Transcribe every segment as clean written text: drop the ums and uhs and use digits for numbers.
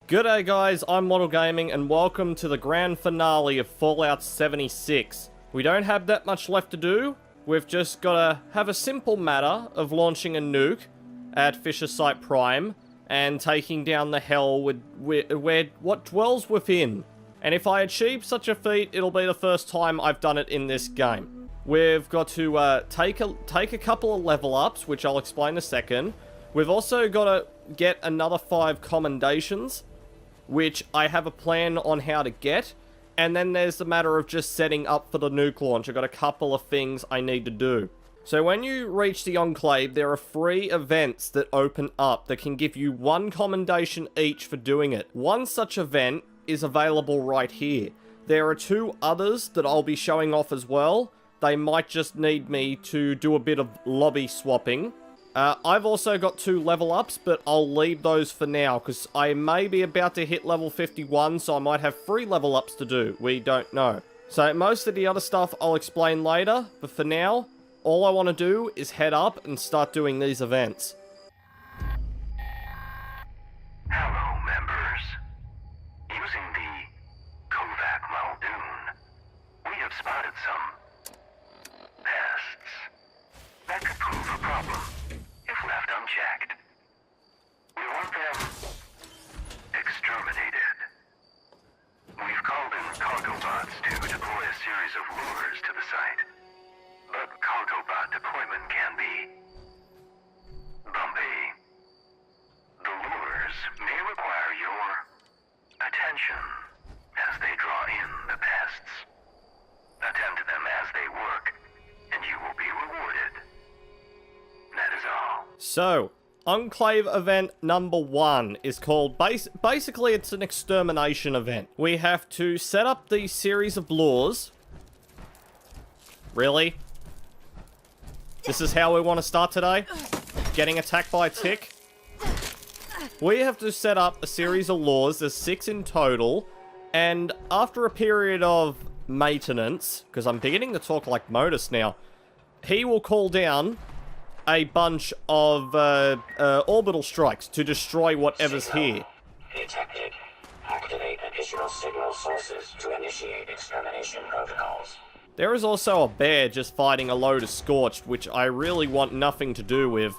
G'day guys, I'm Model Gaming and welcome to the grand finale of Fallout 76. We don't have that much left to do. We've just gotta have a simple matter of launching a nuke at Fisher Site Prime and taking down the hell with what dwells within. And if I achieve such a feat, it'll be the first time I've done it in this game. We've got to take a couple of level ups, which I'll explain in a second. We've also got to get another 5 commendations, which I have a plan on how to get. And then there's the matter of just setting up for the nuke launch. I've got a couple of things I need to do. So when you reach the Enclave, there are 3 events that open up that can give you 1 commendation each for doing it. One such event is available right here. There are 2 others that I'll be showing off as well. They might just need me to do a bit of lobby swapping. I've also got 2 level ups, but I'll leave those for now, because I may be about to hit level 51, so I might have 3 level ups to do. We don't know. So most of the other stuff I'll explain later, but for now, all I want to do is head up and start doing these events. Hello, members. Using the Kovac Muldoon, we have spotted some pests that could prove a problem if left unchecked. We want them exterminated. We've called in cargo bots to deploy a series of lures to the site. But cargo bot deployment can be bumpy. The lures may require your attention as they draw in the pests. Attend to them as they work, and you will be rewarded. That is all. So, Enclave event number 1 is called, basically it's an extermination event. We have to set up these series of lures. Really? This is how we want to start today? Getting attacked by a tick? We have to set up a series of lures, there's 6 in total, and after a period of maintenance, because I'm beginning to talk like Modus now, he will call down a bunch of orbital strikes to destroy whatever's here. Detected. Activate additional signal sources to initiate extermination protocols. There is also a bear just fighting a load of Scorched, which I really want nothing to do with.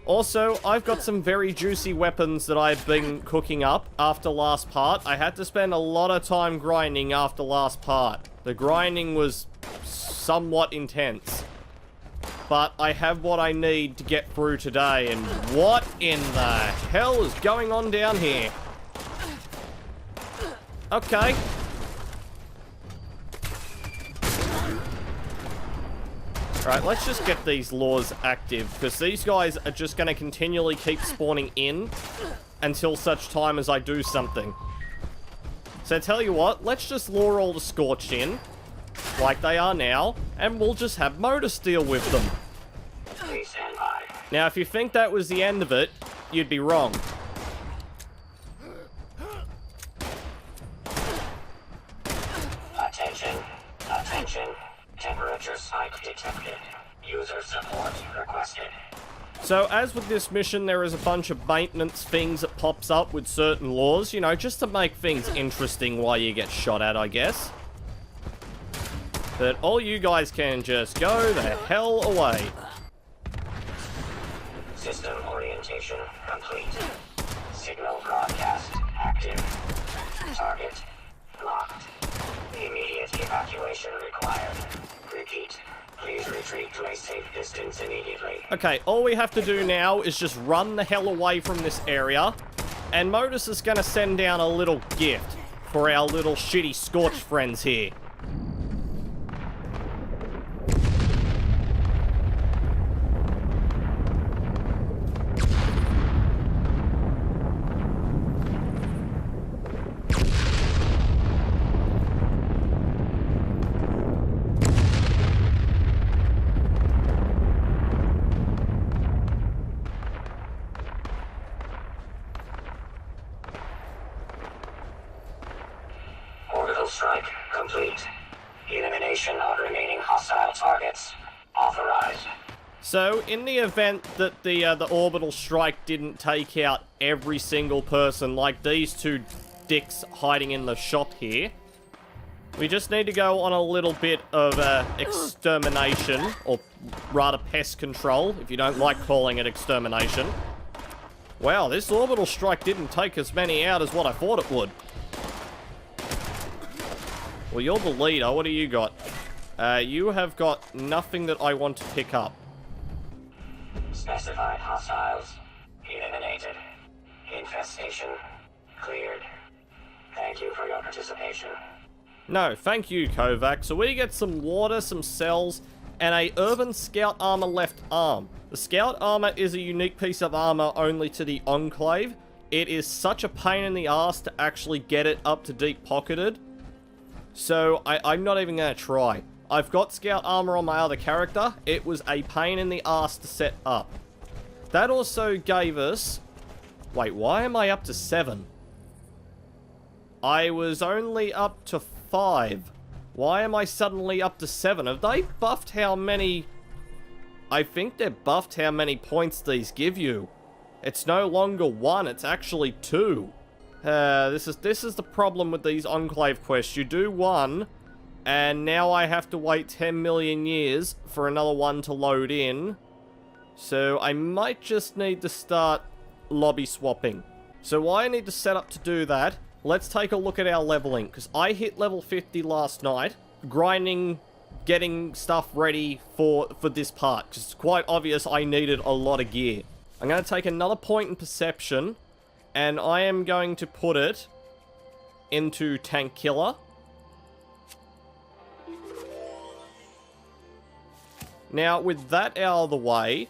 Also, I've got some very juicy weapons that I've been cooking up after last part. I had to spend a lot of time grinding after last part. The grinding was somewhat intense. But I have what I need to get through today, and what in the hell is going on down here? Okay. Alright, let's just get these laws active, because these guys are just going to continually keep spawning in until such time as I do something. So tell you what, let's just lure all the Scorched in, like they are now, and we'll just have Modus deal with them. Please stand by. Now, if you think that was the end of it, you'd be wrong. Attention. Attention. Temperature spike detected. User support requested. So, as with this mission, there is a bunch of maintenance things that pops up with certain laws, you know, just to make things interesting while you get shot at, I guess. But all you guys can just go the hell away. System orientation complete. Signal broadcast active. Target locked. Immediate evacuation required. Repeat. Please retreat to a safe distance immediately. Okay, all we have to do now is just run the hell away from this area. And Modus is going to send down a little gift for our little shitty Scorched friends here. Strike complete. Elimination of remaining hostile targets authorized. So, in the event that the orbital strike didn't take out every single person, like these two dicks hiding in the shop here. We just need to go on a little bit of extermination, or rather pest control, if you don't like calling it extermination. Wow, this orbital strike didn't take as many out as what I thought it would. Well, you're the leader. What do you got? You have got nothing that I want to pick up. Specified hostiles eliminated. Infestation cleared. Thank you for your participation. No, thank you, Kovac. So we get some water, some cells, and a urban scout armor left arm. The scout armor is a unique piece of armor only to the Enclave. It is such a pain in the ass to actually get it up to deep pocketed. So I'm not even going to try. I've got scout armor on my other character. It was a pain in the ass to set up. That also gave us... Wait, why am I up to 7? I was only up to 5. Why am I suddenly up to 7? Have they buffed how many... I think they've buffed how many points these give you. It's no longer 1, it's actually 2. This is the problem with these Enclave quests. You do one, and now I have to wait 10 million years for another one to load in. So I might just need to start lobby swapping. So why I need to set up to do that, let's take a look at our leveling, because I hit level 50 last night, grinding, getting stuff ready for this part, because it's quite obvious I needed a lot of gear. I'm going to take another point in perception, and I am going to put it into Tank Killer. Now, with that out of the way,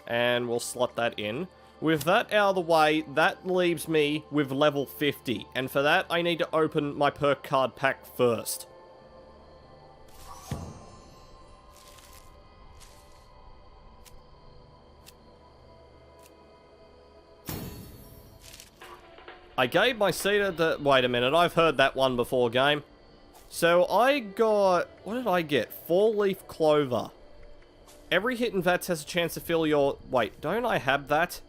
and we'll slot that in. With that out of the way, that leaves me with level 50. And for that, I need to open my perk card pack first. I gave my Cedar the... Wait a minute, I've heard that one before, game. So I got... What did I get? 4-leaf clover. Every hit in V.A.T.S has a chance to fill your... Wait, don't I have that?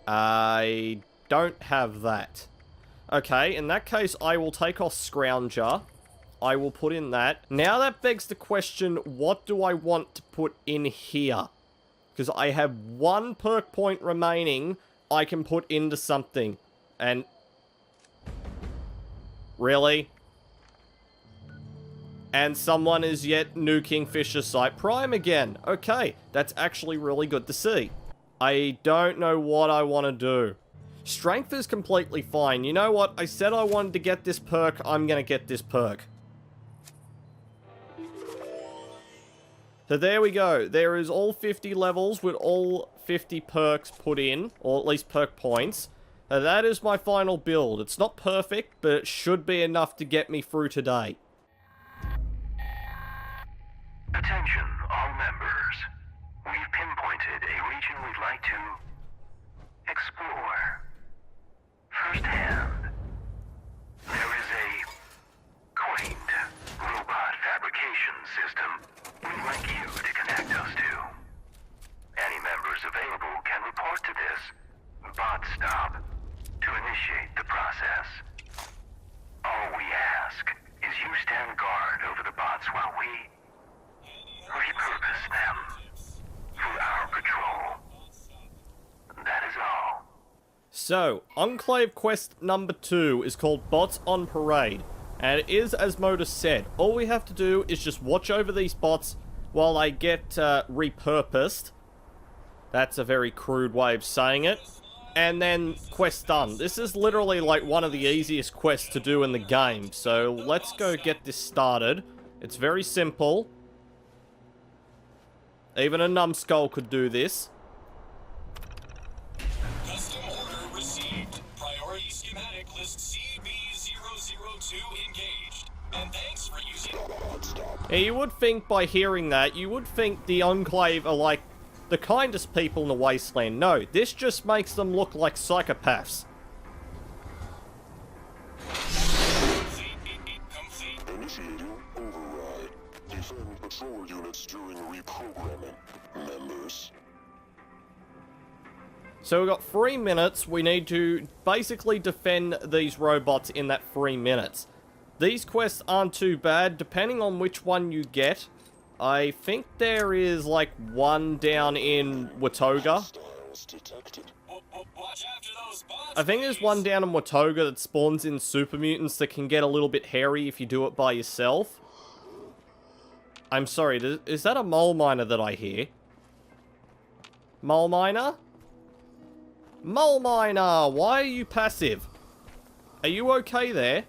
I don't have that. Okay, in that case, I will take off Scrounger. I will put in that. Now that begs the question, what do I want to put in here? Because I have 1 perk point remaining I can put into something. And... Really? And someone is yet nuking Fisher Site Prime again. Okay, that's actually really good to see. I don't know what I want to do. Strength is completely fine. You know what? I said I wanted to get this perk. I'm going to get this perk. So there we go. There is all 50 levels with all 50 perks put in, or at least perk points. That is my final build. It's not perfect, but it should be enough to get me through today. Attention, all members. We've pinpointed a region we'd like to explore firsthand. There is a quaint robot fabrication system we'd like you to connect us to. Any members available can report to this bot stop to initiate the process. All we ask is you stand guard over the bots while we repurpose them for our control. That is all. So, Enclave quest number 2 is called Bots on Parade. And it is, as Modus said, all we have to do is just watch over these bots while they get repurposed. That's a very crude way of saying it. And then, quest done. This is literally like one of the easiest quests to do in the game. So, let's go get this started. It's very simple. Even a numbskull could do this. Custom order received. Priority schematic list CB002 engaged. And thanks for using... Yeah, you would think by hearing that, you would think the Enclave are like the kindest people in the wasteland. No, this just makes them look like psychopaths. Initiating override. Defend patrol units during reprogramming. Members. So we've got 3 minutes. We need to basically defend these robots in that 3 minutes. These quests aren't too bad, depending on which one you get. I think there is, like, one down in Watoga. Styles detected. Watch after those bots, I think there's please. one down in Watoga that spawns in super mutants that can get a little bit hairy if you do it by yourself. I'm sorry, is that a mole miner that I hear? Mole miner? Mole miner, why are you passive? Are you okay there?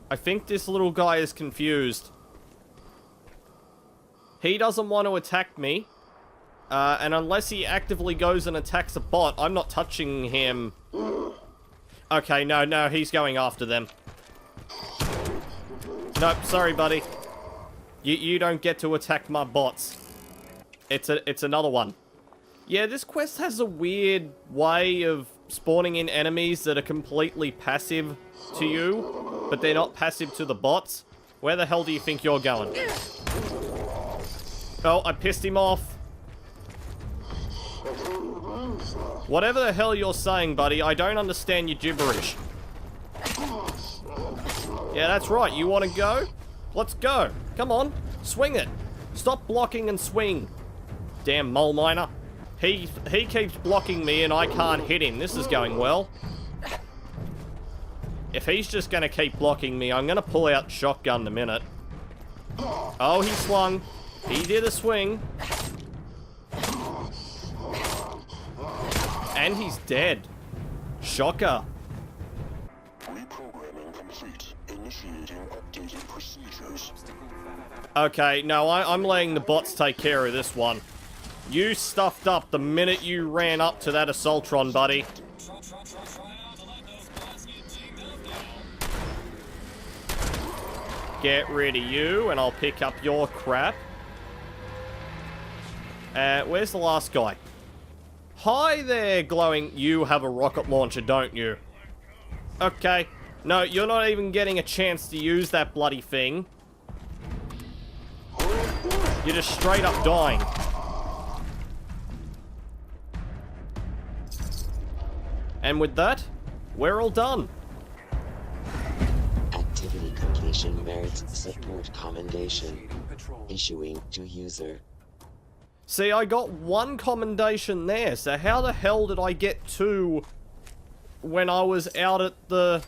I think this little guy is confused. He doesn't want to attack me. And unless he actively goes and attacks a bot, I'm not touching him. Okay, no, he's going after them. Nope, sorry, buddy. You don't get to attack my bots. It's another one. Yeah, this quest has a weird way of spawning in enemies that are completely passive to you, but they're not passive to the bots. Where the hell do you think you're going? Oh, I pissed him off. Whatever the hell you're saying, buddy, I don't understand your gibberish. Yeah, that's right. You want to go? Let's go. Come on. Swing it. Stop blocking and swing. Damn mole miner. He keeps blocking me and I can't hit him. This is going well. If he's just going to keep blocking me, I'm going to pull out shotgun in a minute. Oh, he swung. He did a swing. And he's dead. Shocker. Reprogramming complete. Initiating updated procedures. Okay, no, I'm letting the bots take care of this one. You stuffed up the minute you ran up to that Assaultron, buddy. Try not to let those bots get dinged up now. Get rid of you, and I'll pick up your crap. Where's the last guy? Hi there, glowing. You have a rocket launcher, don't you? Okay. No, you're not even getting a chance to use that bloody thing. You're just straight up dying. And with that, we're all done. Activity completion merits support commendation. Issuing to user. See, I got 1 commendation there, so how the hell did I get 2 when I was out at the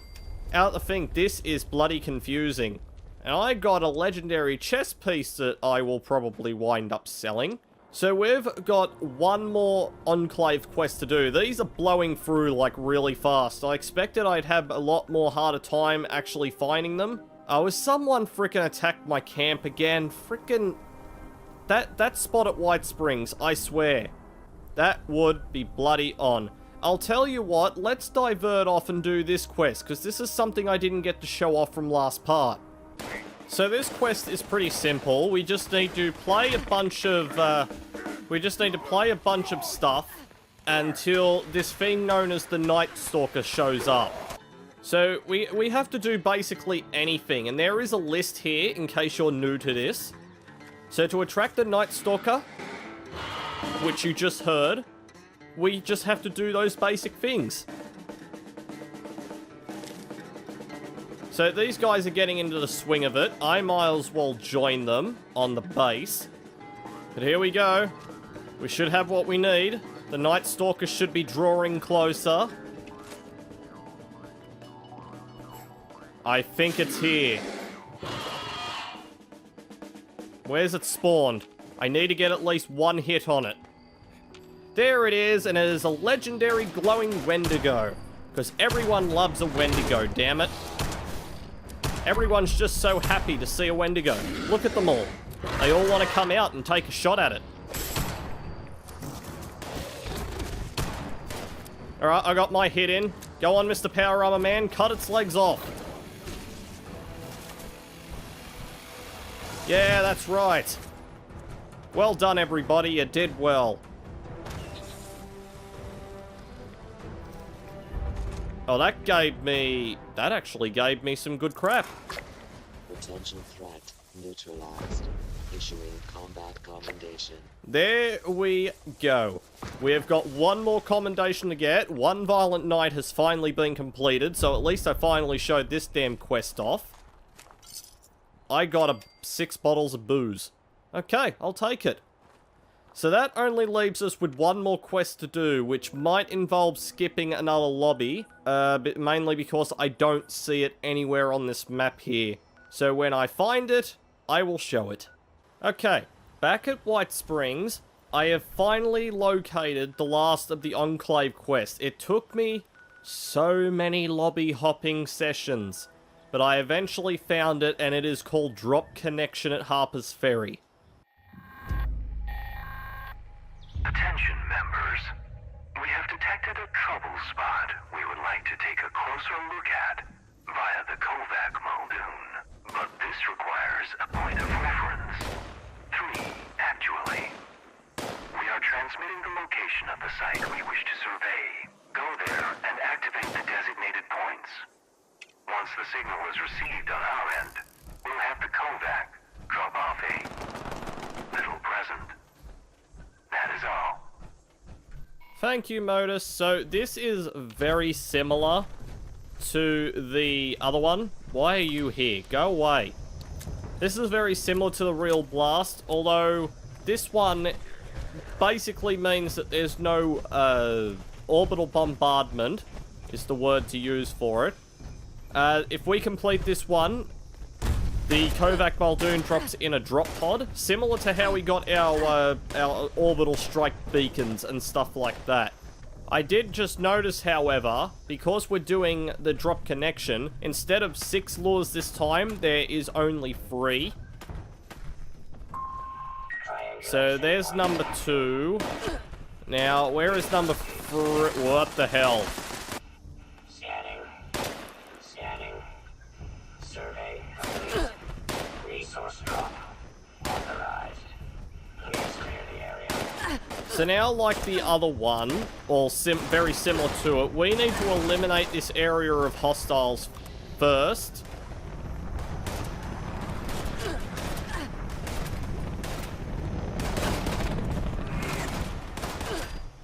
thing? This is bloody confusing. And I got a legendary chess piece that I will probably wind up selling. So we've got 1 more Enclave quest to do. These are blowing through like really fast. I expected I'd have a lot more harder time actually finding them. Was someone frickin' attacked my camp again? Frickin'... That spot at White Springs, I swear. That would be bloody on. I'll tell you what, let's divert off and do this quest, because this is something I didn't get to show off from last part. So this quest is pretty simple. We just need to play a bunch of, stuff until this thing known as the Night Stalker shows up. So we have to do basically anything, and there is a list here in case you're new to this. So to attract the Night Stalker, which you just heard, we just have to do those basic things. So these guys are getting into the swing of it. I might as well join them on the base. But here we go. We should have what we need. The Night Stalker should be drawing closer. I think it's here. Where's it spawned? I need to get at least 1 hit on it. There it is, and it is a legendary glowing Wendigo. Because everyone loves a Wendigo, damn it. Everyone's just so happy to see a Wendigo. Look at them all. They all want to come out and take a shot at it. Alright, I got my hit in. Go on, Mr. Power Armor Man, cut its legs off. Yeah, that's right. Well done, everybody. You did well. Oh, that actually gave me some good crap. Potential threat neutralized. issuing combat commendation. There we go. We have got one more commendation to get. One violent night has finally been completed, so at least I finally showed this damn quest off. I got 6 bottles of booze. Okay, I'll take it. So that only leaves us with one more quest to do, which might involve skipping another lobby, but mainly because I don't see it anywhere on this map here. So when I find it, I will show it. Okay, back at White Springs, I have finally located the last of the Enclave quest. It took me so many lobby hopping sessions, but I eventually found it, and it is called Drop Connection at Harper's Ferry. Attention, members. We have detected a trouble spot we would like to take a closer look at via the Kovac Muldoon. But this requires a point of reference. 3, actually. We are transmitting the location of the site we wish to survey. Go there and activate the designated points. Once the signal is received on our end, we'll have the Kovac drop off a little present. That is all. Thank you, Modus. So this is very similar to the other one. Why are you here? Go away. This is very similar to the real blast, although this one basically means that there's no orbital bombardment, is the word to use for it. If we complete this one, the Kovac Muldoon drops in a drop pod, similar to how we got our orbital strike beacons and stuff like that. I did just notice, however, because we're doing the drop connection, instead of 6 lures this time, there is only 3. So there's number 2. Now, where is number 3? What the hell? Scanning. Survey complete. Resource drop authorized. Please clear the area. So now, like the other one, or very similar to it, we need to eliminate this area of hostiles first.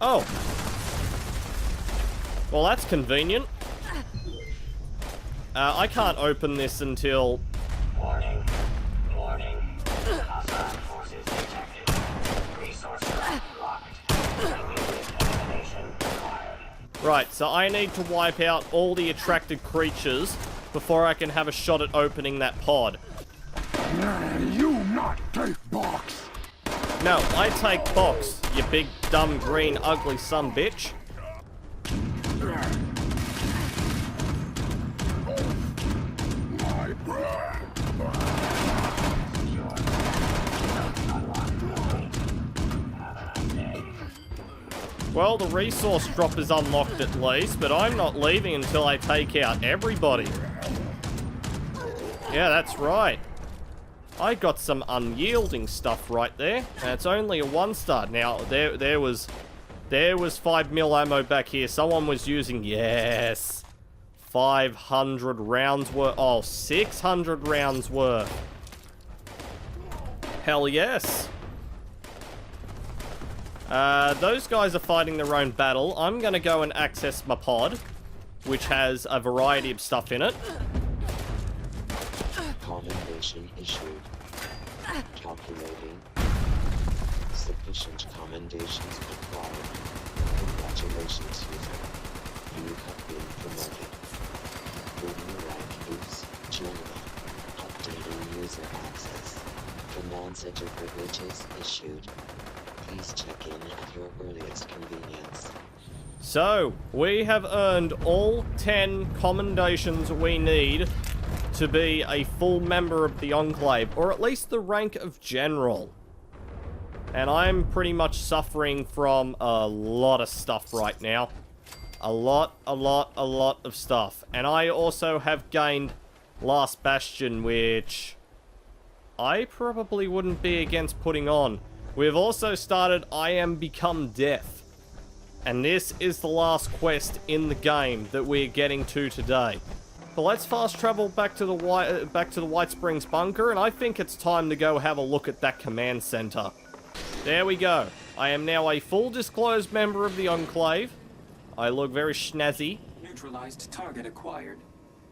Oh. Well, that's convenient. I can't open this until... Warning. Hostile forces detected. Resource drop locked. Immediate elimination required. Right, so I need to wipe out all the attracted creatures before I can have a shot at opening that pod. You not take box. No, I take box, you big, dumb, green, ugly sumbitch. My breath. Well, the resource drop is unlocked at least, but I'm not leaving until I take out everybody. Yeah, that's right. I got some unyielding stuff right there, and it's only a 1-star. Now, there was 5mm ammo back here. Someone was using, yes, 500 rounds worth. Oh, 600 rounds worth. Hell yes. Those guys are fighting their own battle. I'm gonna go and access my pod, which has a variety of stuff in it. Commendation issued. Calculating. Sufficient commendations required. Congratulations, user. You have been promoted. Your new rank is General. Updating user access. Command center privileges issued. Please check in at your earliest convenience. So, we have earned all 10 commendations we need to be a full member of the Enclave, or at least the rank of General. And I'm pretty much suffering from a lot of stuff right now. A lot of stuff. And I also have gained Last Bastion, which I probably wouldn't be against putting on. We've also started I Am Become Death. And this is the last quest in the game that we're getting to today. But let's fast travel back to the White Springs bunker, and I think it's time to go have a look at that command center. There we go. I am now a full disclosed member of the Enclave. I look very snazzy. Neutralized target acquired.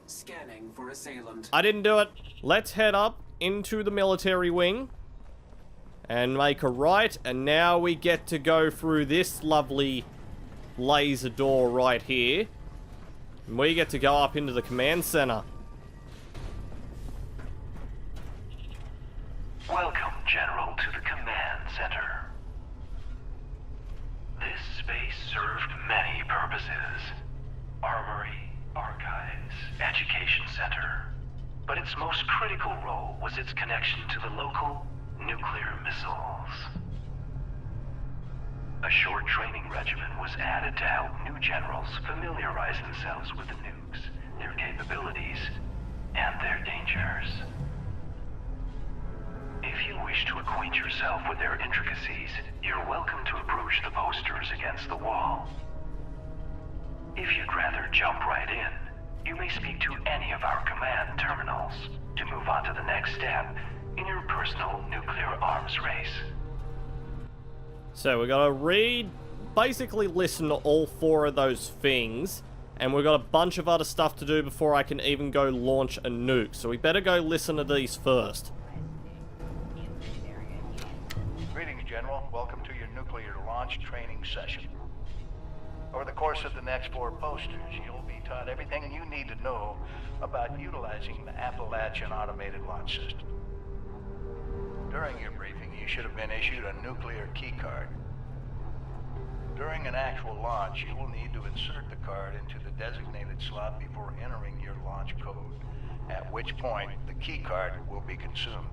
Scanning for assailant. I didn't do it. Let's head up into the military wing and make a right, and now we get to go through this lovely laser door right here. And we get to go up into the command center. Welcome, General, to the command center. This space served many purposes. Armory, archives, education center. But its most critical role was its connection to the local nuclear missiles. A short training regimen was added to help new generals familiarize themselves with the nukes, their capabilities, and their dangers. If you wish to acquaint yourself with their intricacies, you're welcome to approach the posters against the wall. If you'd rather jump right in, you may speak to any of our command terminals to move on to the next step in your personal nuclear arms race. So we gotta basically listen to all 4 of those things, and we've got a bunch of other stuff to do before I can even go launch a nuke. So we better go listen to these first. Greetings, General. Welcome to your nuclear launch training session. Over the course of the next 4 posters, you'll be taught everything you need to know about utilizing the Appalachian Automated Launch System. During your briefing, you should have been issued a nuclear key card. During an actual launch, you will need to insert the card into the designated slot before entering your launch code, at which point the key card will be consumed.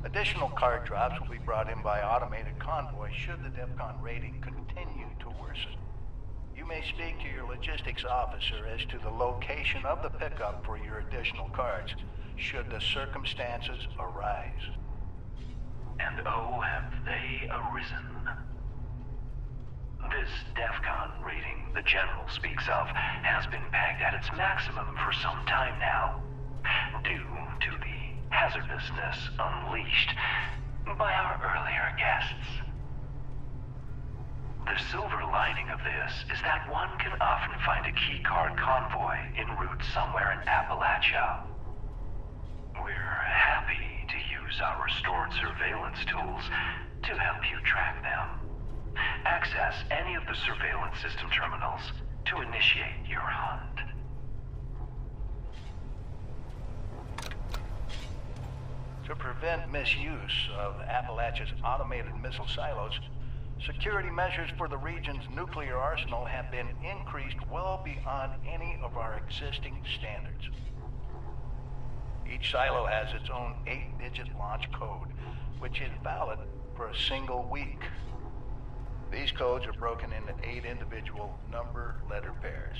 Additional card drops will be brought in by automated convoy should the DEFCON rating continue to worsen. You may speak to your logistics officer as to the location of the pickup for your additional cards, should the circumstances arise. And oh, have they arisen. This DEFCON rating the General speaks of has been pegged at its maximum for some time now, due to the hazardousness unleashed by our earlier guests. The silver lining of this is that one can often find a keycard convoy en route somewhere in Appalachia. We're happy to use our restored surveillance tools to help you track them. Access any of the surveillance system terminals to initiate your hunt. To prevent misuse of Appalachia's automated missile silos, security measures for the region's nuclear arsenal have been increased well beyond any of our existing standards. Each silo has its own 8-digit launch code, which is valid for a single week. These codes are broken into 8 individual number-letter pairs,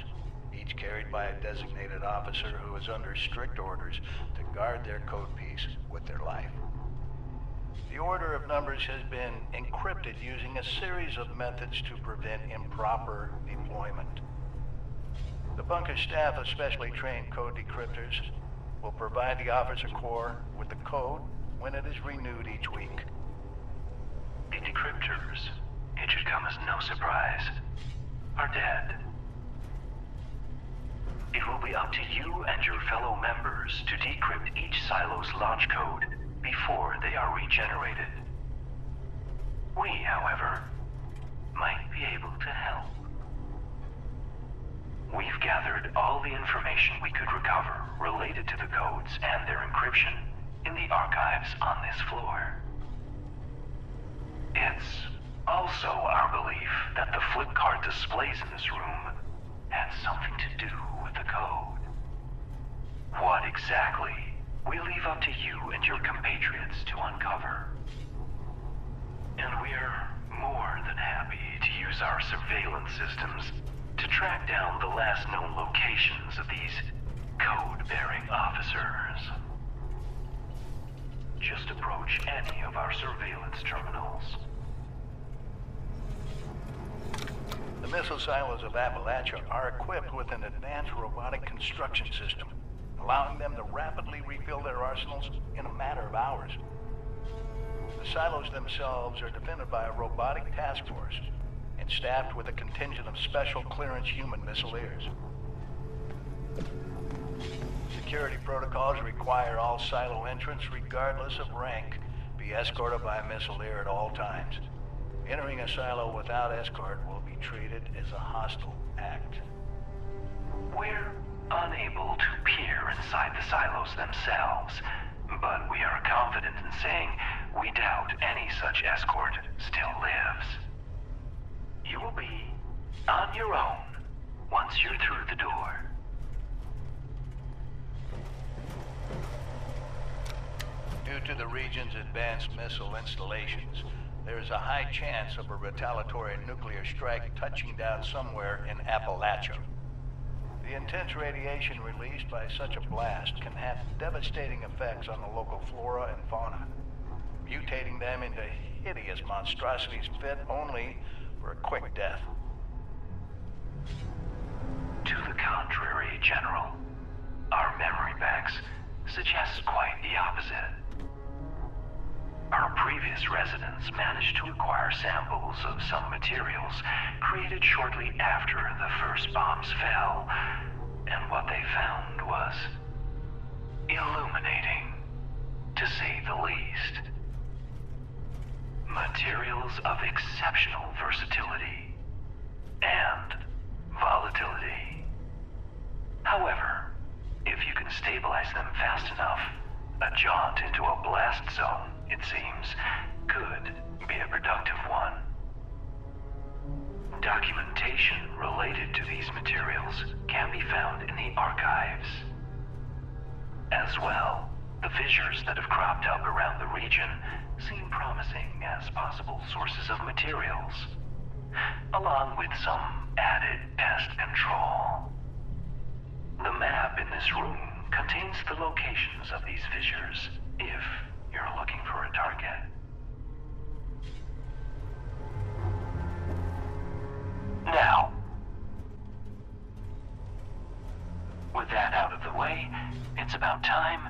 each carried by a designated officer who is under strict orders to guard their code piece with their life. The order of numbers has been encrypted using a series of methods to prevent improper deployment. The bunker staff of specially trained code decryptors will provide the officer corps with the code when it is renewed each week. The decryptors, it should come as no surprise, are dead. It will be up to you and your fellow members to decrypt each silo's launch code before they are regenerated. We, however, might be able to help. We've gathered all the information we could recover related to the codes and their encryption in the archives on this floor. It's also our belief that the flip card displays in this room had something to do with the code. What exactly, we leave up to you and your compatriots to uncover. And we're more than happy to use our surveillance systems to track down the last known locations of these code-bearing officers. Just approach any of our surveillance terminals. The The missile silos of Appalachia are equipped with an advanced robotic construction system, allowing them to rapidly refill their arsenals in a matter of hours. The silos themselves are defended by a robotic task force and staffed with a contingent of special clearance human missileers. Security protocols require all silo entrants, regardless of rank, be escorted by a missileer at all times. Entering a silo without escort will be treated as a hostile act. We're unable to peer inside the silos themselves, but we are confident in saying we doubt any such escort still lives. You will be on your own once you're through the door. Due to the region's advanced missile installations, there is a high chance of a retaliatory nuclear strike touching down somewhere in Appalachia. The intense radiation released by such a blast can have devastating effects on the local flora and fauna, mutating them into hideous monstrosities fit only for a quick death. To the contrary, General. Our memory banks suggest quite the opposite. Our previous residents managed to acquire samples of some materials created shortly after the first bombs fell, and what they found was illuminating, to say the least. Materials of exceptional versatility and volatility. However, if you can stabilize them fast enough, a jaunt into a blast zone, it seems, could be a productive one. Documentation related to these materials can be found in the archives. As well, the fissures that have cropped up around the region seem promising as possible sources of materials, along with some added pest control. The map in this room contains the locations of these fissures, if you're looking for a target. Now, with that out of the way, it's about time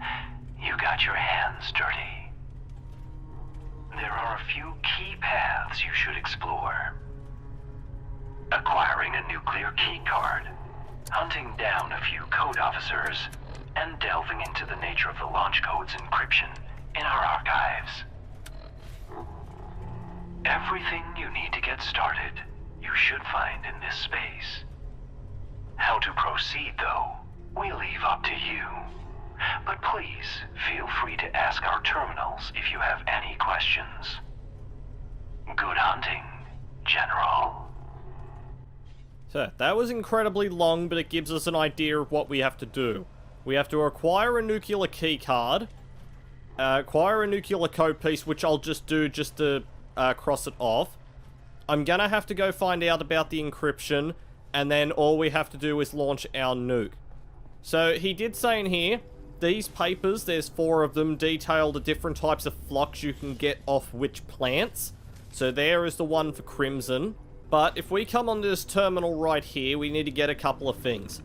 you got your hands dirty. There are a few key paths you should explore. Acquiring a nuclear key card, hunting down a few code officers, and delving into the nature of the launch code's encryption in our archives. Everything you need to get started, you should find in this space. How to proceed, though, we leave up to you. But please, feel free to ask our terminals if you have any questions. Good hunting, General. So, that was incredibly long, but it gives us an idea of what we have to do. We have to acquire a nuclear key card, acquire a nuclear code piece, which I'll just do just to cross it off. I'm gonna have to go find out about the encryption, and then all we have to do is launch our nuke. So, he did say in here, these papers, there's 4 of them, detail the different types of flux you can get off which plants. So there is the one for Crimson. But if we come onto this terminal right here, we need to get a couple of things.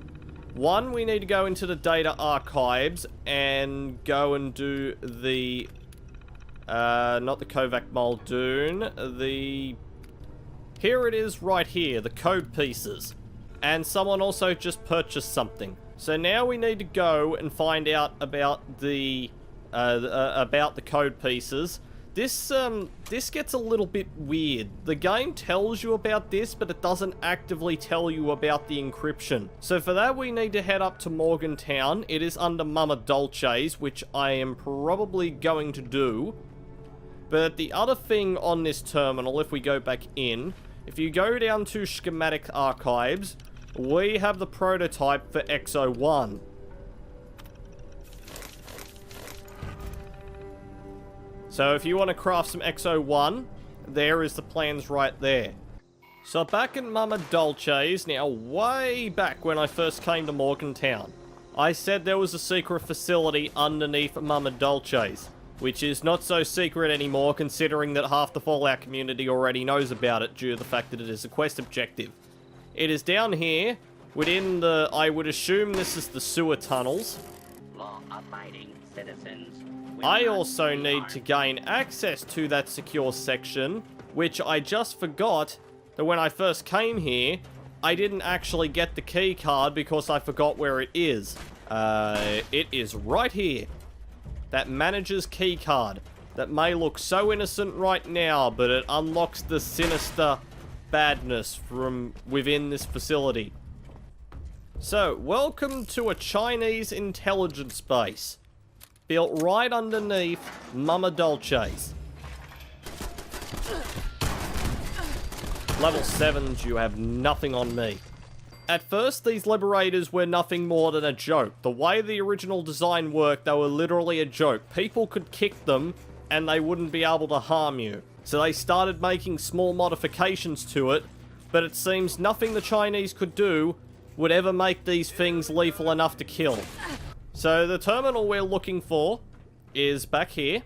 One, we need to go into the data archives and go and do the... not the Kovac Muldoon, the... Here it is right here, the code pieces. And someone also just purchased something. So now we need to go and find out about the code pieces. This gets a little bit weird. The game tells you about this, but it doesn't actively tell you about the encryption. So for that, we need to head up to Morgantown. It is under Mama Dolce's, which I am probably going to do. But the other thing on this terminal, if we go back in, if you go down to Schematic Archives, we have the prototype for XO1. So if you want to craft some XO1, there is the plans right there. So back in Mama Dolce's, now way back when I first came to Morgantown, I said there was a secret facility underneath Mama Dolce's, which is not so secret anymore considering that half the Fallout community already knows about it due to the fact that it is a quest objective. It is down here, within the, I would assume this is the sewer tunnels. Law-abiding citizens. I also need to gain access to that secure section, which I just forgot that when I first came here, I didn't actually get the key card because I forgot where it is. It is right here. That manager's key card. That may look so innocent right now, but it unlocks the sinister badness from within this facility. So, welcome to a Chinese intelligence base. Built right underneath Mama Dolce's. Level 7s, you have nothing on me. At first, these liberators were nothing more than a joke. The way the original design worked, they were literally a joke. People could kick them, and they wouldn't be able to harm you. So they started making small modifications to it, but it seems nothing the Chinese could do would ever make these things lethal enough to kill. So the terminal we're looking for is back here.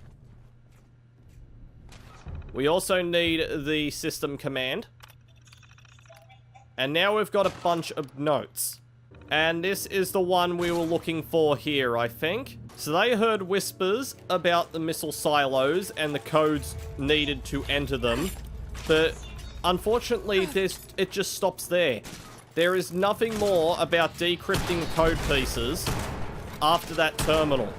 We also need the system command. And now we've got a bunch of notes. And this is the one we were looking for here, I think. So they heard whispers about the missile silos and the codes needed to enter them. But unfortunately, it just stops there. There is nothing more about decrypting code pieces after that terminal,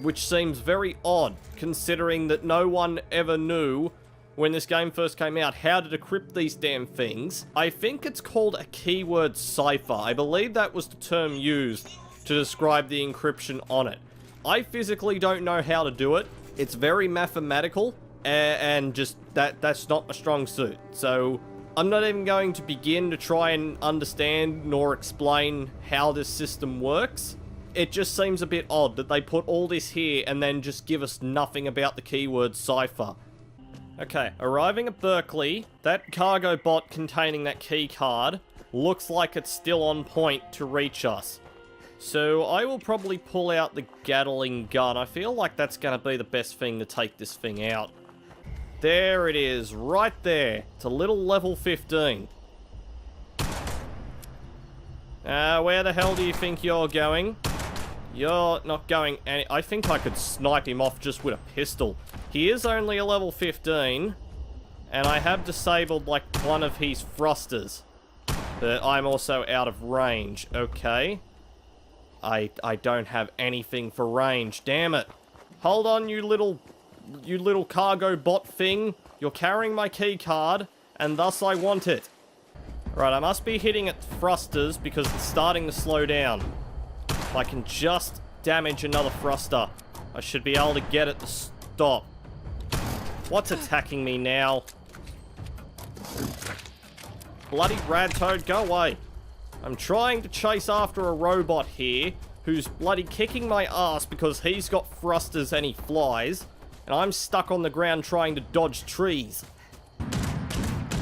which seems very odd, considering that no one ever knew when this game first came out how to decrypt these damn things. I think it's called a keyword cipher. I believe that was the term used to describe the encryption on it. I physically don't know how to do it. It's very mathematical, and just that's not a strong suit. So I'm not even going to begin to try and understand nor explain how this system works. It just seems a bit odd that they put all this here and then just give us nothing about the keyword cipher. Okay, arriving at Berkeley, that cargo bot containing that key card looks like it's still on point to reach us. So I will probably pull out the Gatling gun. I feel like that's going to be the best thing to take this thing out. There it is, right there. It's a little level 15. Where the hell do you think you're going? You're not going any... I think I could snipe him off just with a pistol. He is only a level 15, and I have disabled, like, one of his thrusters. But I'm also out of range. Okay. I don't have anything for range. Damn it. Hold on, you little cargo bot thing. You're carrying my key card, and thus I want it. Right, I must be hitting at thrusters because it's starting to slow down. If I can just damage another thruster, I should be able to get it to stop. What's attacking me now? Bloody rad toad, go away. I'm trying to chase after a robot here who's bloody kicking my ass because he's got thrusters and he flies, and I'm stuck on the ground trying to dodge trees.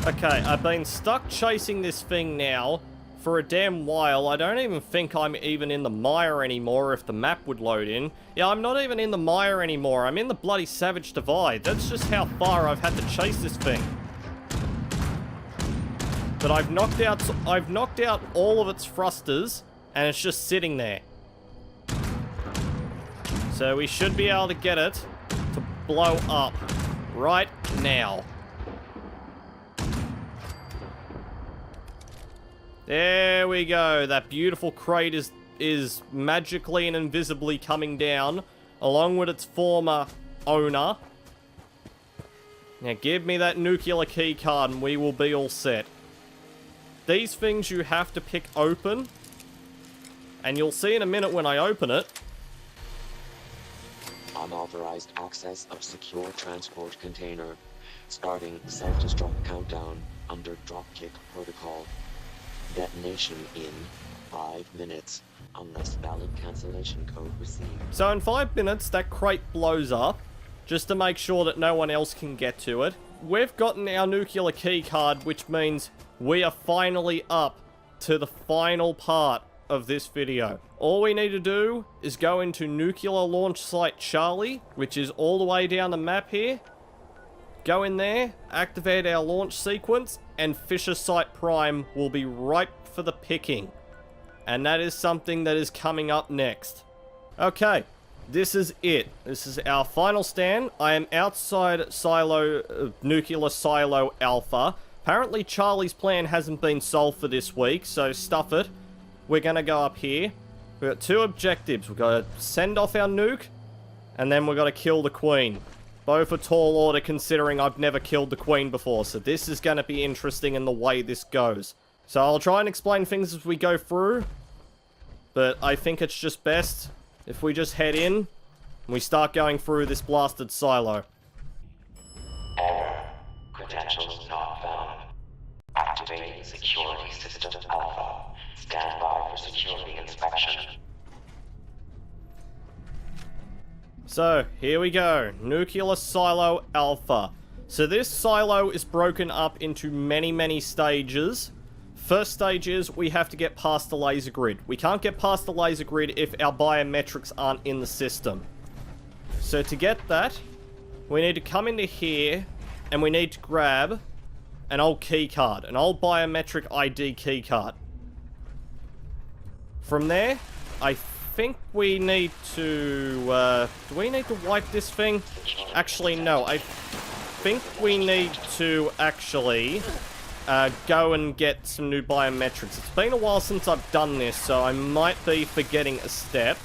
Okay, I've been stuck chasing this thing now for a damn while. I don't even think I'm even in the mire anymore if the map would load in. Yeah, I'm not even in the mire anymore. I'm in the bloody Savage Divide. That's just how far I've had to chase this thing. But I've knocked out all of its thrusters, and it's just sitting there. So we should be able to get it to blow up right now. There we go. That beautiful crate is magically and invisibly coming down, along with its former owner. Now give me that nuclear key card and we will be all set. These things you have to pick open, and you'll see in a minute when I open it. Unauthorized access of secure transport container. Starting self-destruct countdown under dropkick protocol. Detonation in 5 minutes, unless valid cancellation code received. So in 5 minutes, that crate blows up, just to make sure that no one else can get to it. We've gotten our nuclear key card, which means we are finally up to the final part of this video. All we need to do is go into Nuclear Launch Site Charlie, which is all the way down the map here. go in there, activate our launch sequence, and Fisher Site Prime will be ripe for the picking. And that is something that is coming up next. Okay, this is it. This is our final stand. I am outside Nuclear Silo Alpha. Apparently Charlie's plan hasn't been solved for this week, so stuff it. We're gonna go up here. We've got two objectives. We've got to send off our nuke, and then we've got to kill the Queen. Both a tall order considering I've never killed the Queen before, so this is going to be interesting in the way this goes. So I'll try and explain things as we go through, but I think it's just best if we just head in and we start going through this blasted silo. Error. Credentials not found. Activating security system Alpha. Stand by for security inspection. So, here we go. Nuclear Silo Alpha. So this silo is broken up into many stages. First stage is we have to get past the laser grid. We can't get past the laser grid if our biometrics aren't in the system. So to get that, we need to come into here and we need to grab an old key card, an old biometric ID key card. From there, I think we need to, do we need to wipe this thing? Actually, no, I think we need to actually go and get some new biometrics. It's been a while since I've done this, so I might be forgetting a step.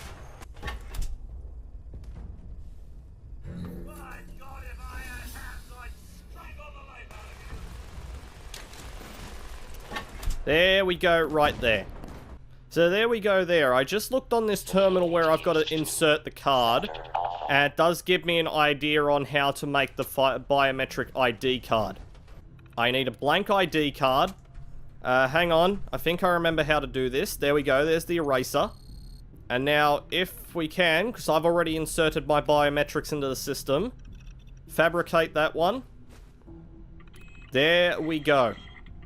There we go, right there. So there we go there. I just looked on this terminal where I've got to insert the card, and it does give me an idea on how to make the biometric ID card. I need a blank ID card. Hang on. I think I remember how to do this. There we go. There's the eraser. And now, if we can, because I've already inserted my biometrics into the system, fabricate that one. There we go.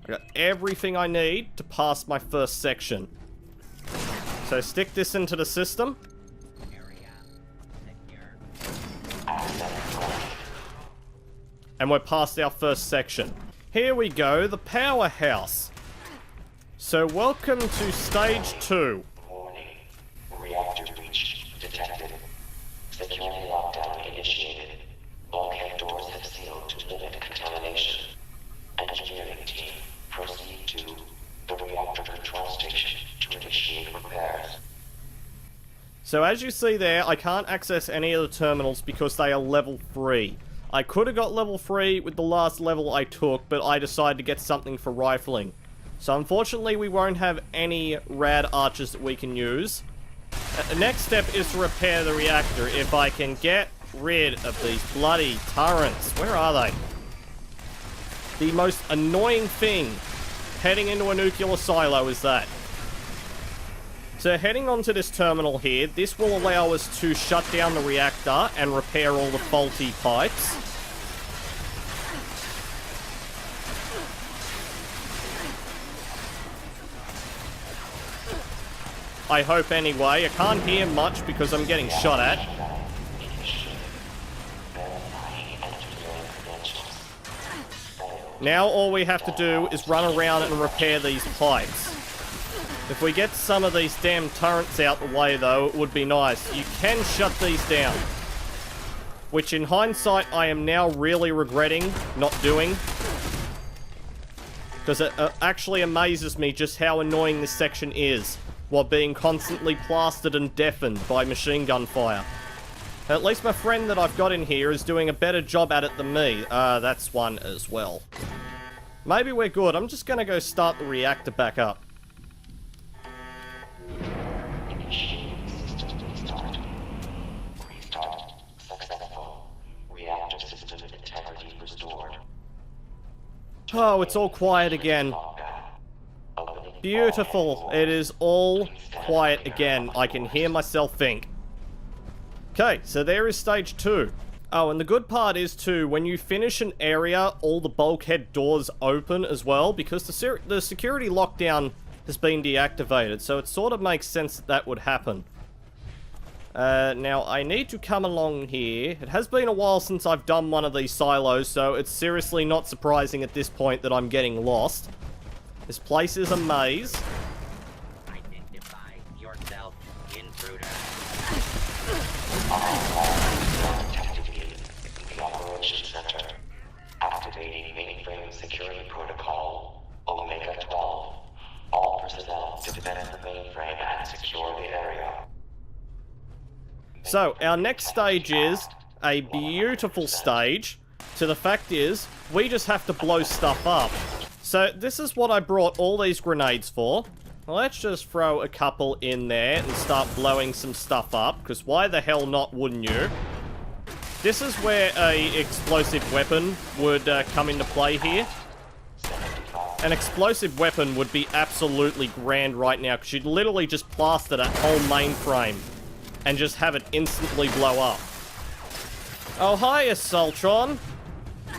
I got everything I need to pass my first section. So stick this into the system. And we're past our first section. Here we go, the powerhouse. So welcome to stage 2. Warning. Reactor breach detected. Security lockdown initiated. Bulkhead doors have sealed to limit contamination. Engineering team, proceed to the reactor control station to initiate repairs. So as you see there, I can't access any of the terminals because they are level 3. I could have got level 3 with the last level I took, but I decided to get something for rifling. So unfortunately we won't have any rad archers that we can use. The next step is to repair the reactor if I can get rid of these bloody turrets. Where are they? The most annoying thing heading into a nuclear silo is that. So heading onto this terminal here, this will allow us to shut down the reactor and repair all the faulty pipes. I hope anyway. I can't hear much because I'm getting shot at. Now all we have to do is run around and repair these pipes. If we get some of these damn turrets out the way though, it would be nice. You can shut these down. Which in hindsight I am now really regretting not doing. Because it actually amazes me just how annoying this section is, while being constantly plastered and deafened by machine gun fire. At least my friend that I've got in here is doing a better job at it than me. That's one as well. Maybe we're good. I'm just gonna go start the reactor back up. Initiating system restart. Restart successful. Reactor system integrity restored. Oh, it's all quiet again. Beautiful. It is all quiet again. I can hear myself think. Okay, so there is stage 2. Oh, and the good part is too, when you finish an area, all the bulkhead doors open as well, because the security lockdown has been deactivated, so it sort of makes sense that that would happen. Now, I need to come along here. It has been a while since I've done one of these silos, so it's seriously not surprising at this point that I'm getting lost. This place is a maze. Identify yourself, intruder. The Operations Center. Activating mainframe security protocol. Omega 12. All personnel to defend the mainframe and secure the area. So, our next stage is a beautiful stage. So the fact is, we just have to blow stuff up. So this is what I brought all these grenades for. Let's just throw a couple in there and start blowing some stuff up, because why the hell not, wouldn't you? This is where a explosive weapon would come into play here. An explosive weapon would be absolutely grand right now, because you'd literally just plaster that whole mainframe and just have it instantly blow up. Oh, hiya, Sultron.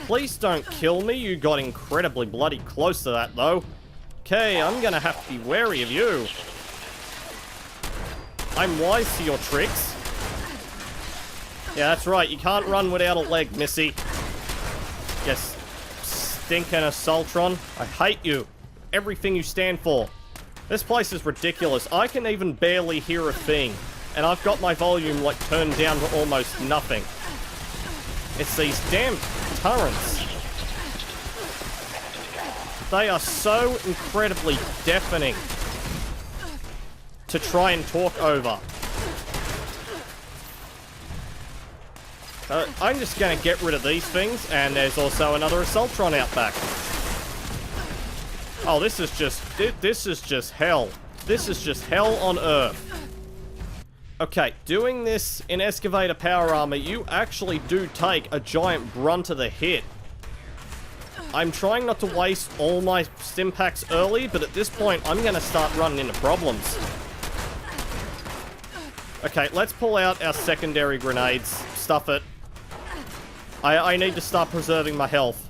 Please don't kill me. You got incredibly bloody close to that, though. Okay, I'm gonna have to be wary of you. I'm wise to your tricks. Yeah, that's right. You can't run without a leg, Missy. Yes, stinking Assaultron. I hate you. Everything you stand for. This place is ridiculous. I can even barely hear a thing. And I've got my volume, like, turned down to almost nothing. It's these damn turrets. They are so incredibly deafening to try and talk over. I'm just gonna get rid of these things, and there's also another Assaultron out back. Oh, this is just hell. This is just hell on Earth. Okay, doing this in Excavator Power Armor, you actually do take a giant brunt of the hit. I'm trying not to waste all my stim packs early, but at this point, I'm going to start running into problems. Okay, let's pull out our secondary grenades. Stuff it. I need to start preserving my health.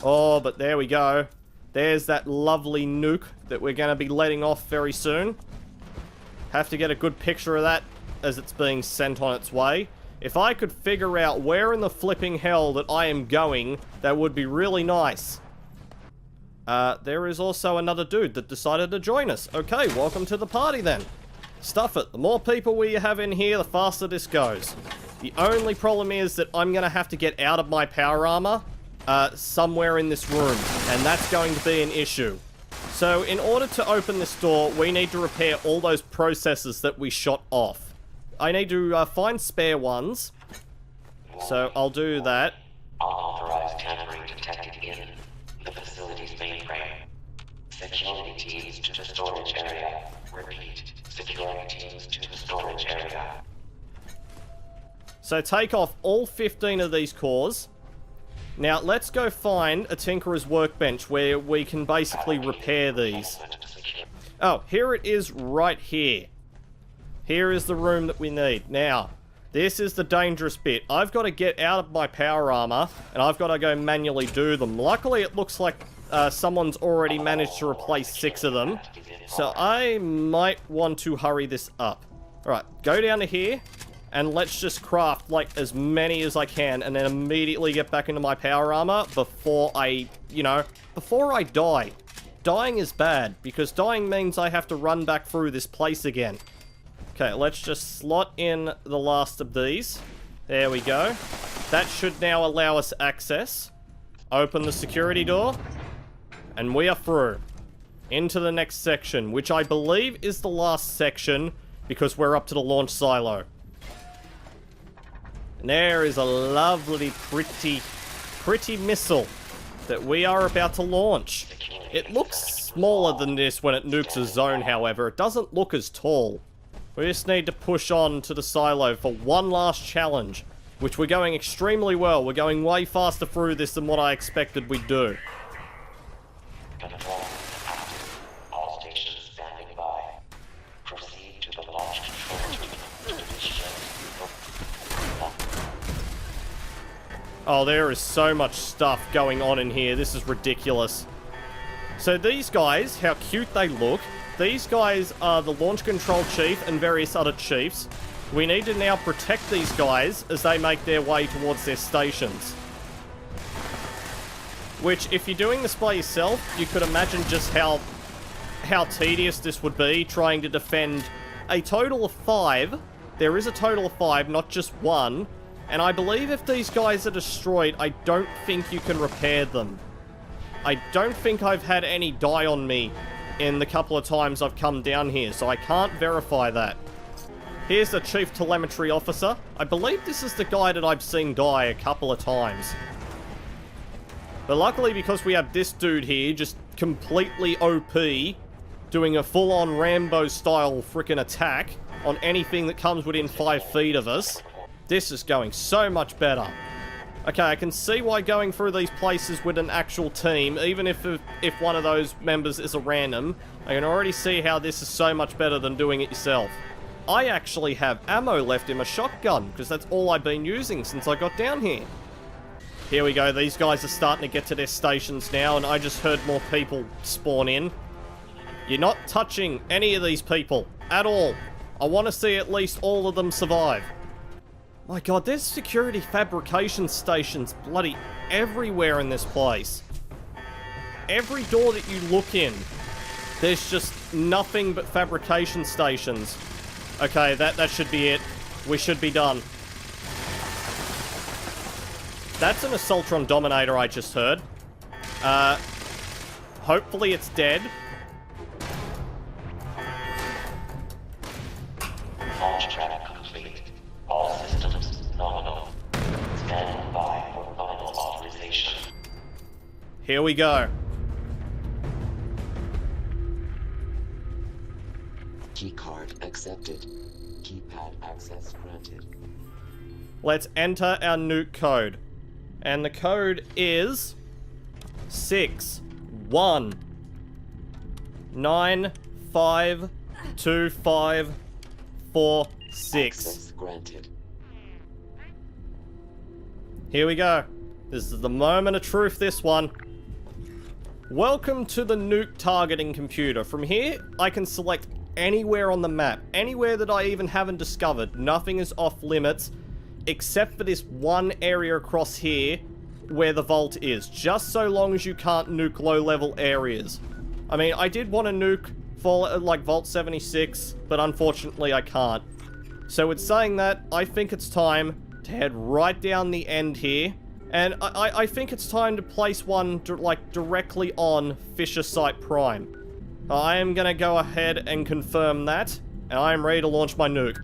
Oh, but there we go. There's that lovely nuke that we're going to be letting off very soon. Have to get a good picture of that as it's being sent on its way. If I could figure out where in the flipping hell that I am going, that would be really nice. There is also another dude that decided to join us. Okay, welcome to the party then. Stuff it. The more people we have in here, the faster this goes. The only problem is that I'm going to have to get out of my power armor somewhere in this room, and that's going to be an issue. So, in order to open this door, we need to repair all those processors that we shot off. I need to find spare ones. So, I'll do that. Unauthorized tampering detected in the facility's mainframe. Security teams to the storage area. Repeat, security teams to the storage area. So, take off all 15 of these cores. Now, let's go find a Tinkerer's Workbench where we can basically repair these. Oh, here it is right here. Here is the room that we need. Now, this is the dangerous bit. I've got to get out of my power armor, and I've got to go manually do them. Luckily, it looks like someone's already managed to replace 6 of them. So I might want to hurry this up. Alright, go down to here. And let's just craft, like, as many as I can, and then immediately get back into my power armor before I, before I die. Dying is bad, because dying means I have to run back through this place again. Okay, let's just slot in the last of these. There we go. That should now allow us access. Open the security door. And we are through. Into the next section, which I believe is the last section, because we're up to the launch silo. And there is a lovely, pretty missile that we are about to launch. It looks smaller than this when it nukes a zone, however. It doesn't look as tall. We just need to push on to the silo for one last challenge, which we're going extremely well. We're going way faster through this than what I expected we'd do. Control active. All stations standing by. Proceed to the launch control to initiate. Oh, there is so much stuff going on in here. This is ridiculous. So these guys, how cute they look. These guys are the launch control chief and various other chiefs. We need to now protect these guys as they make their way towards their stations. Which, if you're doing this by yourself, you could imagine just how tedious this would be, trying to defend a total of 5. There is a total of 5, not just 1. And I believe if these guys are destroyed, I don't think you can repair them. I don't think I've had any die on me in the couple of times I've come down here, so I can't verify that. Here's the Chief Telemetry Officer. I believe this is the guy that I've seen die a couple of times. But luckily, because we have this dude here, just completely OP, doing a full-on Rambo-style frickin' attack on anything that comes within 5 feet of us, this is going so much better. Okay, I can see why going through these places with an actual team, even if one of those members is a random, I can already see how this is so much better than doing it yourself. I actually have ammo left in my shotgun, because that's all I've been using since I got down here. Here we go, these guys are starting to get to their stations now, and I just heard more people spawn in. You're not touching any of these people, at all. I want to see at least all of them survive. My god, there's security fabrication stations bloody everywhere in this place. Every door that you look in, there's just nothing but fabrication stations. Okay, that should be it. We should be done. That's an Assaultron Dominator I just heard. Hopefully it's dead. Launch track complete. All systems nominal. Stand by for final authorization. Here we go. Keycard accepted. Keypad access granted. Let's enter our nuke code. And the code is 6119525446. Access granted. Here we go. This is the moment of truth, this one. Welcome to the nuke targeting computer. From here, I can select anywhere on the map. Anywhere that I even haven't discovered. Nothing is off limits, except for this one area across here where the vault is. Just so long as you can't nuke low-level areas. I mean, I did want to nuke like Vault 76, but unfortunately I can't. So it's saying that I think it's time to head right down the end here, and I think it's time to place one directly on Fisher Site Prime. I am gonna go ahead and confirm that, and I am ready to launch my nuke.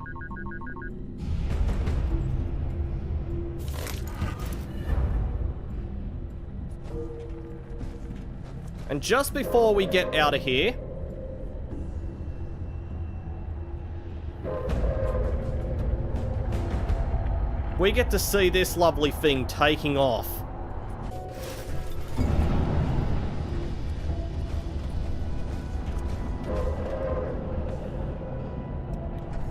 And just before we get out of here, we get to see this lovely thing taking off.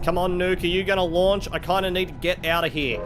Come on, Nuke, are you gonna launch? I kinda need to get out of here.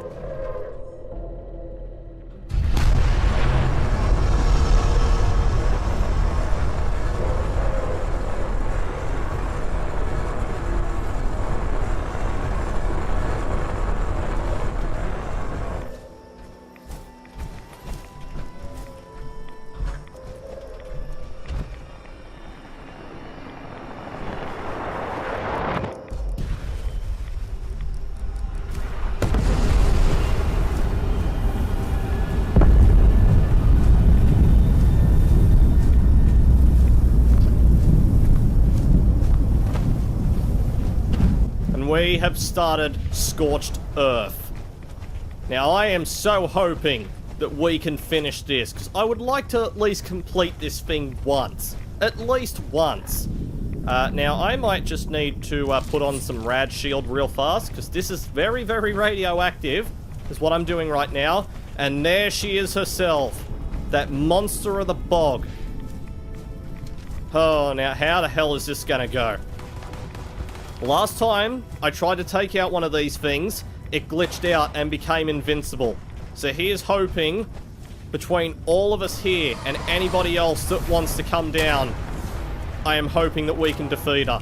We have started Scorched Earth. Now, I am so hoping that we can finish this, because I would like to at least complete this thing once. At least once. Now, I might just need to put on some rad shield real fast, because this is very, very radioactive, is what I'm doing right now. And there she is herself. That monster of the bog. Oh, now, how the hell is this gonna go? Last time I tried to take out one of these things, it glitched out and became invincible. So here's hoping, between all of us here and anybody else that wants to come down, I am hoping that we can defeat her.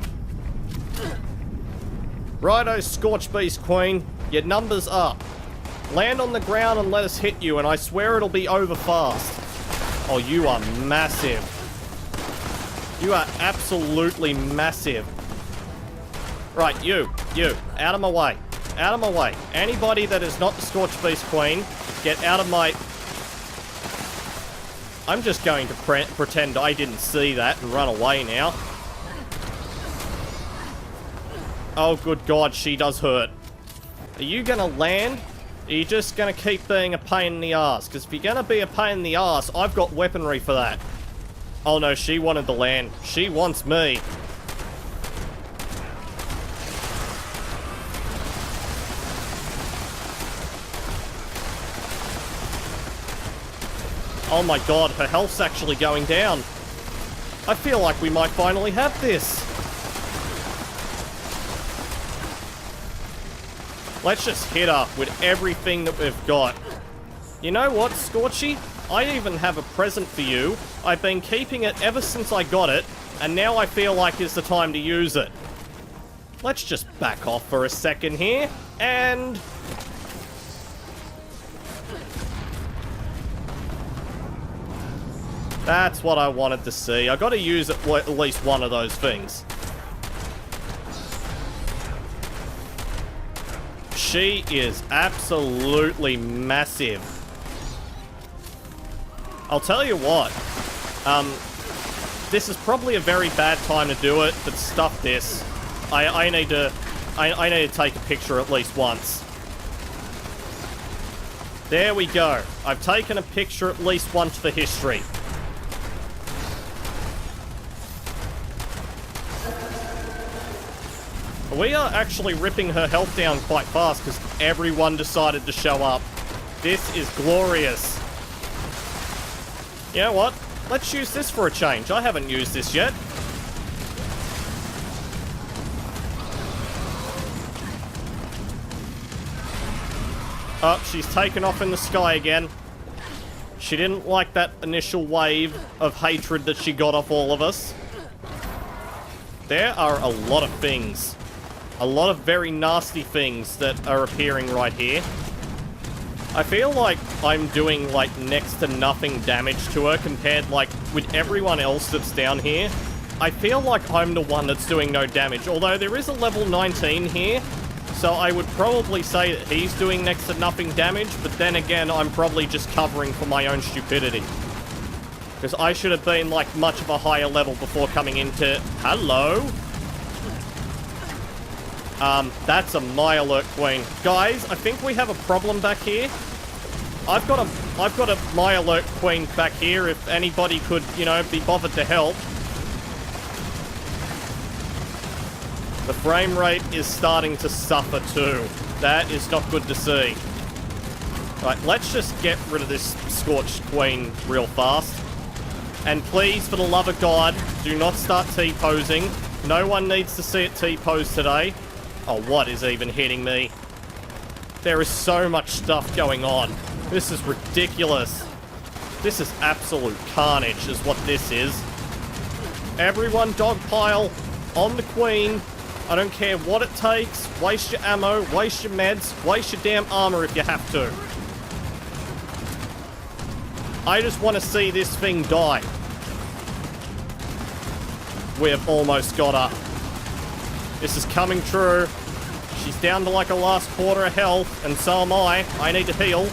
Righto, Scorchbeast Queen. Your number's up. Land on the ground and let us hit you, and I swear it'll be over fast. Oh, you are massive. You are absolutely massive. Right, you. Out of my way. Out of my way. Anybody that is not the Scorchbeast Queen, get out of my... I'm just going to pretend I didn't see that and run away now. Oh, good God, she does hurt. Are you gonna land? Are you just gonna keep being a pain in the ass? Because if you're gonna be a pain in the ass, I've got weaponry for that. Oh no, she wanted to land. She wants me. Oh my God, her health's actually going down. I feel like we might finally have this. Let's just hit her with everything that we've got. You know what, Scorchy? I even have a present for you. I've been keeping it ever since I got it, and now I feel like is the time to use it. Let's just back off for a second here, and... That's what I wanted to see. I gotta use at least one of those things. She is absolutely massive. I'll tell you what. This is probably a very bad time to do it, but stuff this. I need to take a picture at least once. There we go. I've taken a picture at least once for history. We are actually ripping her health down quite fast because everyone decided to show up. This is glorious. You know what? Let's use this for a change. I haven't used this yet. Oh, she's taken off in the sky again. She didn't like that initial wave of hatred that she got off all of us. There are a lot of things. A lot of very nasty things that are appearing right here. I feel like I'm doing, like, next to nothing damage to her compared, like, with everyone else that's down here. I feel like I'm the one that's doing no damage, although there is a level 19 here, so I would probably say that he's doing next to nothing damage, but then again, I'm probably just covering for my own stupidity. Because I should have been, like, much of a higher level before coming into... Hello? That's a My Alert Queen. Guys, I think we have a problem back here. I've got a My Alert Queen back here if anybody could, you know, be bothered to help. The frame rate is starting to suffer too. That is not good to see. Right, let's just get rid of this Scorched Queen real fast. And please, for the love of God, do not start T-posing. No one needs to see it T-pose today. Oh, what is even hitting me? There is so much stuff going on. This is ridiculous. This is absolute carnage, is what this is. Everyone dogpile on the Queen. I don't care what it takes. Waste your ammo, waste your meds, waste your damn armor if you have to. I just want to see this thing die. We have almost got her. This is coming true. She's down to like a last quarter of health, and so am I. I need to heal.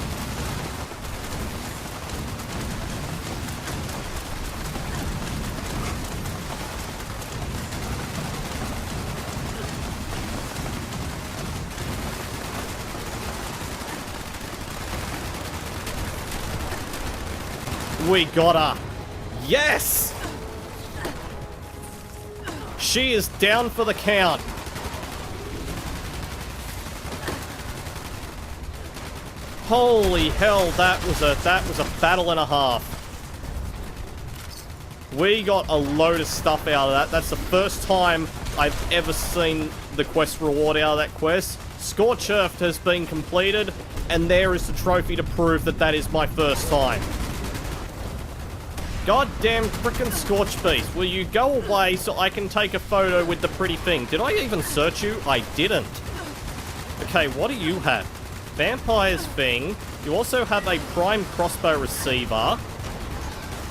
We got her. Yes! She is down for the count. Holy hell, that was a battle and a half. We got a load of stuff out of that. That's the first time I've ever seen the quest reward out of that quest. Scorch Earth has been completed, and there is the trophy to prove that that is my first time. Goddamn frickin' Scorchbeast, will you go away so I can take a photo with the pretty thing? Did I even search you? I didn't. Okay, what do you have? Vampire's thing. You also have a prime crossbow receiver.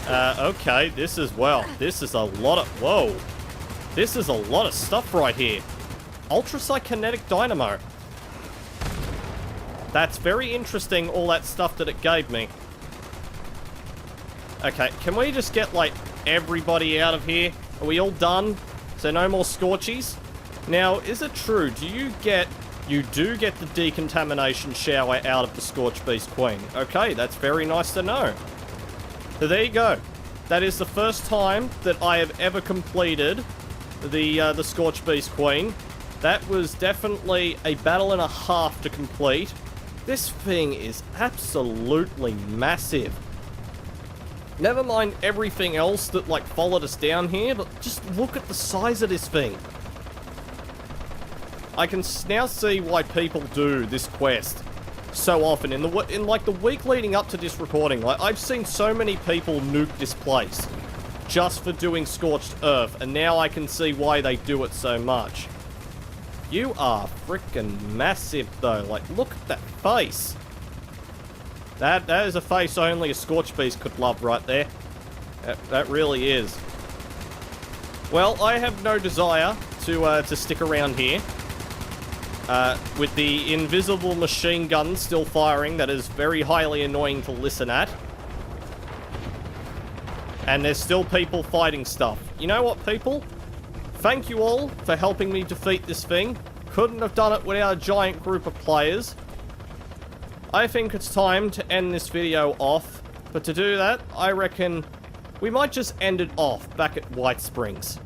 Okay, this is a lot of, whoa. This is a lot of stuff right here. Ultra-psychonetic dynamo. That's very interesting, all that stuff that it gave me. Okay, can we just get, like, everybody out of here? Are we all done? So no more Scorchies? Now, is it true? You do get the decontamination shower out of the Scorchbeast Queen. Okay, that's very nice to know. So there you go. That is the first time that I have ever completed the Scorchbeast Queen. That was definitely a battle and a half to complete. This thing is absolutely massive. Never mind everything else that, like, followed us down here, but just look at the size of this thing. I can now see why people do this quest so often. In like the week leading up to this recording, like, I've seen so many people nuke this place just for doing Scorched Earth, and now I can see why they do it so much. You are freaking massive, though. Like, look at that face. That is a face only a Scorchbeast could love right there. That really is. Well, I have no desire to stick around here. With the invisible machine gun still firing, that is very highly annoying to listen at. And there's still people fighting stuff. You know what, people? Thank you all for helping me defeat this thing. Couldn't have done it without a giant group of players. I think it's time to end this video off, but to do that, I reckon we might just end it off back at White Springs.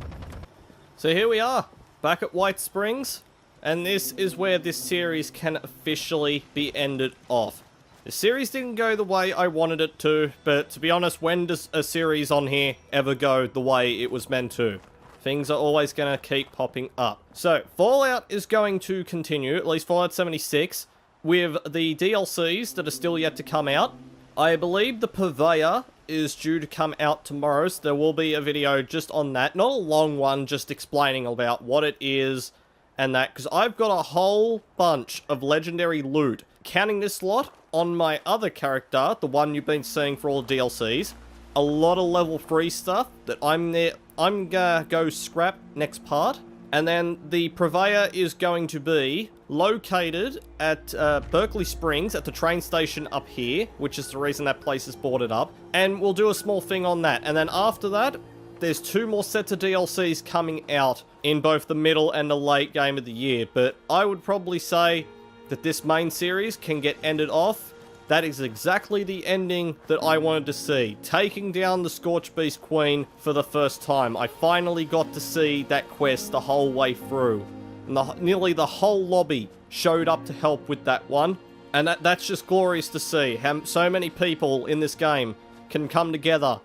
So here we are, back at White Springs, and this is where this series can officially be ended off. The series didn't go the way I wanted it to, but to be honest, when does a series on here ever go the way it was meant to? Things are always going to keep popping up. So, Fallout is going to continue, at least Fallout 76, with the DLCs that are still yet to come out. I believe the Purveyor is due to come out tomorrow, so there will be a video just on that. Not a long one, just explaining about what it is and that, because I've got a whole bunch of legendary loot. Counting this lot on my other character, the one you've been seeing for all DLCs, a lot of level 3 stuff that I'm gonna go scrap next part. And then the Purveyor is going to be located at Berkeley Springs at the train station up here, which is the reason that place is boarded up. And we'll do a small thing on that. And then after that, there's 2 more sets of DLCs coming out in both the middle and the late game of the year. But I would probably say that this main series can get ended off. That is exactly the ending that I wanted to see. Taking down the Scorchbeast Queen for the first time. I finally got to see that quest the whole way through. And nearly the whole lobby showed up to help with that one. And that's just glorious to see. How so many people in this game can come together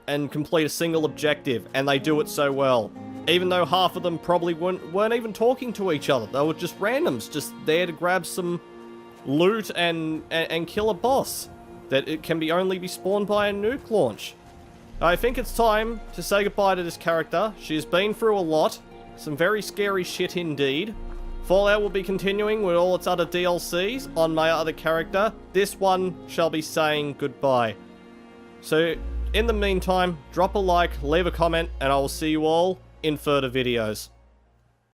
and complete a single objective. And they do it so well. Even though half of them probably weren't even talking to each other. They were just randoms, just there to grab some loot and kill a boss that it can only be spawned by a nuke launch. I think it's time to say goodbye to this character. She's been through a lot, some very scary shit indeed. Fallout will be continuing with all its other DLCs on my other character. This one shall be saying goodbye. So in the meantime, drop a like, leave a comment, and I will see you all in further videos.